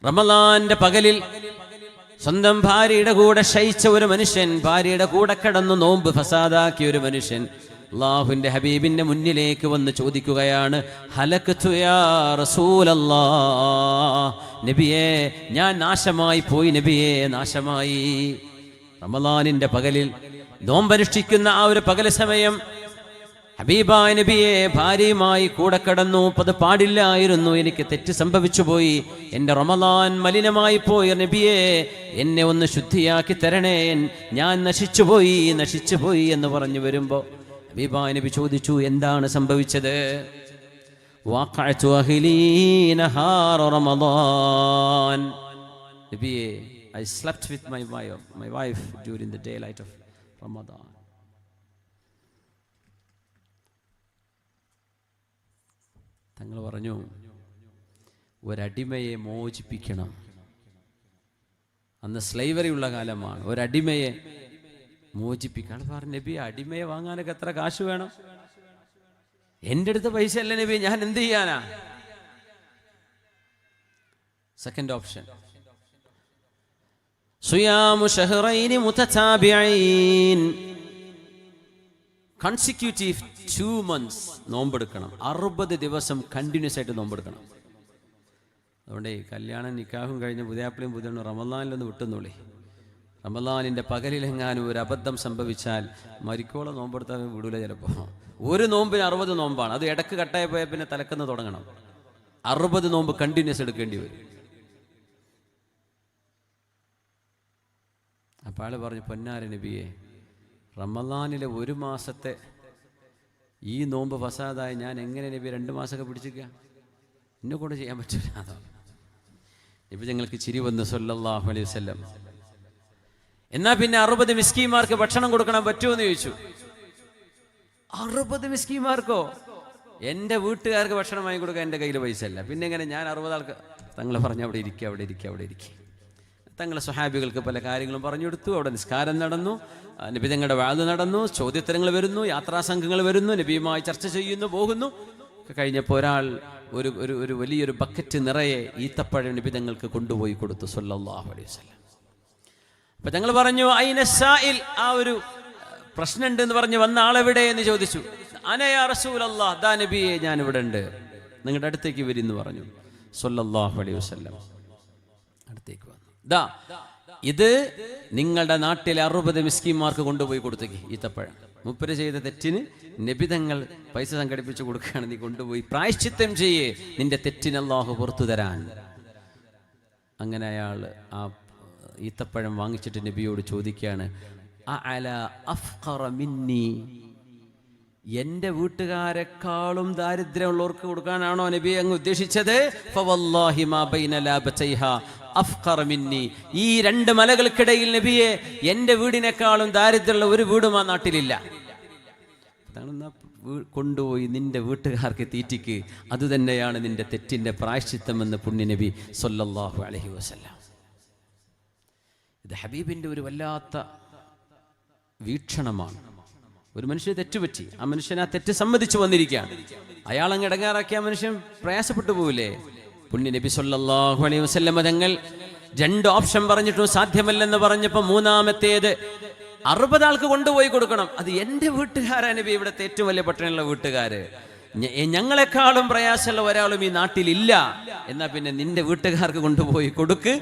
റമളാന്റെ പകലിൽ സ്വന്തം ഭാര്യയുടെ കൂടെ ശയിച്ച ഒരു മനുഷ്യൻ, ഭാര്യയുടെ കൂടെ കിടന്നു നോമ്പ് ഫസാദാക്കിയ ഒരു മനുഷ്യൻ അല്ലാഹുവിന്റെ ഹബീബിന്റെ മുന്നിലേക്ക് വന്ന് ചോദിക്കുകയാണ്, ഹലക്തു യാ റസൂലല്ലാഹ്, നബിയേ ഞാൻ നാശമായി പോയി, നബിയേ നാശമായി. റമളാനിന്റെ പകലിൽ നോമ്പനുഷ്ഠിക്കുന്ന ആ ഒരു പകൽ സമയം ഹബീബായ നബിയെ ഭാര്യയുമായി കൂടെ കടന്നു. അത് പാടില്ലായിരുന്നു, എനിക്ക് തെറ്റ് സംഭവിച്ചു പോയി, എൻ്റെ റമളാൻ മലിനമായി പോയി, നബിയെ എന്നെ ഒന്ന് ശുദ്ധിയാക്കി തരണേ, ഞാൻ നശിച്ചുപോയി എന്ന് പറഞ്ഞു വരുമ്പോൾ ഹബീബായ നബി ചോദിച്ചു, എന്താണ് സംഭവിച്ചത്? വഖഅതു അഹ്ലീ നഹാറ റമളാൻ, നബിയെ I slept with my wife during the daylight of Ramadan. തങ്ങൾ പറഞ്ഞു, ഒരടിമയെ മോചിപ്പിക്കണം. അന്ന് സ്ലൈവറി ഉള്ള കാലമാണ്. ഒരടിമയെ മോചിപ്പിക്കണം. പറഞ്ഞു, നബി അടിമയെ വാങ്ങാനൊക്കെ എത്ര കാശ് വേണം? എൻ്റെ അടുത്ത് പൈസ അല്ല നബി, ഞാൻ എന്ത് ചെയ്യാനാ? സെക്കൻഡ് ഓപ്ഷൻ, സുയാമു ശഹ്റൈനി മുതതാബിഈൻ, കൺസിക്യൂട്ടീവ് 2 months നോമ്പെടുക്കണം. 60 ദിവസം കണ്ടിന്യൂസ് ആയിട്ട് നോമ്പെടുക്കണം. അതുകൊണ്ട് കല്യാണം നിക്കാഹും കഴിഞ്ഞ് പുതിയാപ്പിളിയും പുതിയ റമളാനിലൊന്ന് വിട്ടുന്നോളി. റമളാനിൻ്റെ പകലിലെങ്ങാനും ഒരു അബദ്ധം സംഭവിച്ചാൽ മരിക്കോളം നോമ്പെടുത്താൽ വിടൂല. ചിലപ്പോൾ ഒരു നോമ്പിന് 60 നോമ്പാണ്. അത് ഇടക്ക് കട്ടായി പോയാൽ പിന്നെ തലക്കെന്ന് തുടങ്ങണം. 60 നോമ്പ് കണ്ടിന്യൂസ് എടുക്കേണ്ടി വരും. അപ്പോൾ ആൾ പറഞ്ഞു, പൊന്നാര നബിയെ, റമളാനിലെ 1 മാസത്തെ ഈ നോമ്പ് ഫസാദായി ഞാൻ എങ്ങനെ നബി 2 മാസമൊക്കെ പിടിച്ചിരിക്കുക? എന്നെ കൂടെ ചെയ്യാൻ പറ്റില്ല. നബി ഞങ്ങൾക്ക് ചിരി വന്നു സല്ലല്ലാഹു അലൈഹി വസല്ലം. എന്നാ പിന്നെ 60 മിസ്കീന്മാർക്ക് ഭക്ഷണം കൊടുക്കണം പറ്റുമോ എന്ന് ചോദിച്ചു. 60 മിസ്കീന്മാർക്കോ? എൻ്റെ വീട്ടുകാർക്ക് ഭക്ഷണം വാങ്ങി കൊടുക്കാൻ എൻ്റെ കയ്യിൽ പൈസ ഇല്ല, പിന്നെ എങ്ങനെ ഞാൻ 60 ആൾക്ക്? തങ്ങൾ പറഞ്ഞു, അവിടെ ഇരിക്കുക. തങ്ങളെ സ്വഹാബികൾക്ക് പല കാര്യങ്ങളും പറഞ്ഞു കൊടുത്തു. അവിടെ നിസ്കാരം നടന്നു, നബി തങ്ങളുടെ വാദ് നടന്നു, ചോദ്യോത്തരങ്ങൾ വരുന്നു, യാത്രാസംഘങ്ങൾ വരുന്നു, നബിയുമായി ചർച്ച ചെയ്യുന്നു, പോകുന്നു. കഴിഞ്ഞപ്പോൾ ഒരാൾ ഒരു വലിയൊരു ബക്കറ്റ് നിറയെ ഈത്തപ്പഴം നബി തങ്ങൾക്ക് കൊണ്ടുപോയി കൊടുത്തു സല്ലല്ലാഹു അലൈഹി വസല്ലം. അപ്പൊ തങ്ങൾ പറഞ്ഞു, ഐന സാഇൽ, ആ ഒരു പ്രശ്നമുണ്ട് എന്ന് പറഞ്ഞു വന്ന ആളെവിടെ എന്ന് ചോദിച്ചു. അന യാ റസൂലല്ലാഹ്, ദാ നബിയെ ഞാൻ ഇവിടെ ഉണ്ട്, നിങ്ങളുടെ അടുത്തേക്ക് വരിന്ന് പറഞ്ഞു സല്ലല്ലാഹു അലൈഹി വസല്ലം. അടുത്തേക്ക് വന്നു. ഇത് നിങ്ങളുടെ നാട്ടിലെ 60 മിസ്കീന്മാർക്ക് കൊണ്ടുപോയി കൊടുത്തേക്ക് ഈത്തപ്പഴം. മുപ്പര് ചെയ്ത തെറ്റിന് നബിതങ്ങൾ പൈസ സംഘടിപ്പിച്ചു കൊടുക്കുകയാണ്, നീ കൊണ്ടുപോയി പ്രായശ്ചിത്തം ചെയ്യേ, നിന്റെ തെറ്റിന് അല്ലാഹു പുറത്തു തരാൻ. അങ്ങനെ അയാൾ ആ ഈത്തപ്പഴം വാങ്ങിച്ചിട്ട് നബിയോട് ചോദിക്കുകയാണ്, അഅല അഫ്ഖറ മിന്നി, എൻ്റെ വീട്ടുകാരെക്കാളും ദാരിദ്ര്യമുള്ളവർക്ക് കൊടുക്കാനാണോ നബി അങ്ങ് ഉദ്ദേശിച്ചത്? ഫവല്ലാഹി മാ ബൈന ലാബതൈഹാ അഫ്ഖറ മിന്നി, ഈ 2 മലകൾക്കിടയിൽ നബിയെ എൻ്റെ വീടിനേക്കാളും ദാരിദ്ര്യമുള്ള ഒരു വീടും ആ നാട്ടിലില്ല. കൊണ്ടുപോയി നിന്റെ വീട്ടുകാർക്ക് തീറ്റിക്ക്, അതുതന്നെയാണ് നിന്റെ തെറ്റിൻ്റെ പ്രായശ്ചിത്തമെന്ന് പുണ്യ നബി സല്ലല്ലാഹു അലൈഹി വസല്ലം. ഇത് ഹബീബിൻ്റെ ഒരു വല്ലാത്ത വീക്ഷണമാണ്. ഒരു മനുഷ്യന് തെറ്റുപറ്റി, ആ മനുഷ്യൻ ആ തെറ്റ് സമ്മതിച്ചു വന്നിരിക്കുകയാണ്, അയാളങ്ങ് ഇടങ്ങാറാക്കിയ ആ മനുഷ്യൻ പ്രയാസപ്പെട്ടു പോവില്ലേ? പുണ്യ നബി സല്ലല്ലാഹു അലൈഹി വസല്ലം തങ്ങൾ 2 ഓപ്ഷൻ പറഞ്ഞിട്ടും സാധ്യമല്ലെന്ന് പറഞ്ഞപ്പോൾ 3-ാമത്തേത് 60 ആൾക്ക് കൊണ്ടുപോയി കൊടുക്കണം. അത് എൻ്റെ വീട്ടുകാരാ നബി, ഇവിടുത്തെ ഏറ്റവും വലിയ പട്ടണമുള്ള വീട്ടുകാര്, ഞങ്ങളെക്കാളും പ്രയാസമുള്ള ഒരാളും ഈ നാട്ടിലില്ല. എന്നാ പിന്നെ നിന്റെ വീട്ടുകാർക്ക് കൊണ്ടുപോയി കൊടുക്ക്.